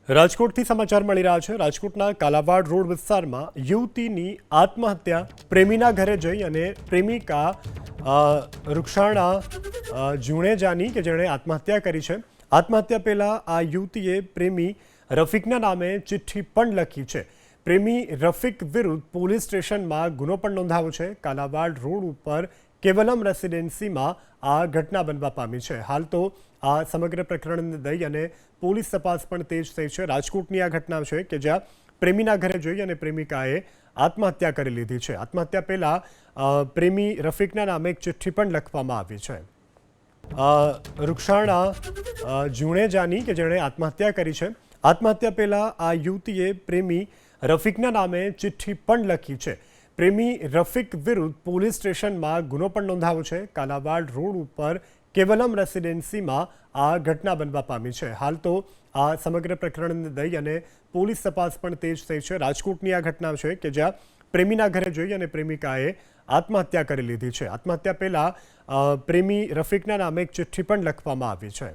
રાજકોટથી સમાચાર મળી રહ્યા છે। રાજકોટના કાલાવાડ રોડ વિસ્તારમાં યુવતીની આત્મહત્યા। પ્રેમીના ઘરે જઈ અને પ્રેમિકા રૂક્ષાણા જુણેજાની કે જેણે આત્મહત્યા કરી છે। આત્મહત્યા પહેલા આ યુવતીએ પ્રેમી રફીકના નામે ચિઠ્ઠી પણ લખી છે। પ્રેમી રફીક વિરુદ્ધ પોલીસ સ્ટેશનમાં ગુનો પણ નોંધાવ્યો છે। કાલાવાડ રોડ ઉપર કેવલમ રેસિડેન્સીમાં આ ઘટના બનવા પામી છે। હાલ તો આ સમગ્ર પ્રકરણને લઈ અને પોલીસ તપાસ પણ તેજ થઈ છે। રાજકોટની આ ઘટના છે કે જ્યાં પ્રેમીના ઘરે જઈ અને પ્રેમિકાએ આત્મહત્યા કરી લીધી છે। આત્મહત્યા પહેલા પ્રેમી રફીકના નામે એક ચિઠ્ઠી પણ લખવામાં આવી છે। રૂક્ષાણા જુણેજાની કે જેણે આત્મહત્યા કરી છે। આત્મહત્યા પહેલા આ યુવતીએ પ્રેમી રફીકના નામે ચિઠ્ઠી પણ લખી છે। પ્રેમી રફીક વિરુદ્ધ પોલીસ સ્ટેશનમાં ગુનો પણ નોંધાવ્યો છે। કાલાવાડ રોડ ઉપર કેવલમ રેસિડેન્સીમાં આ ઘટના બનવા પામી છે। હાલ તો આ સમગ્ર પ્રકરણને લઈ અને પોલીસ તપાસ પણ તેજ થઈ છે। રાજકોટની આ ઘટના છે કે જ્યાં પ્રેમીના ઘરે જઈ અને પ્રેમિકાએ આત્મહત્યા કરી લીધી છે। આત્મહત્યા પહેલા પ્રેમી રફીકના નામે એક ચિઠ્ઠી પણ લખવામાં આવી છે।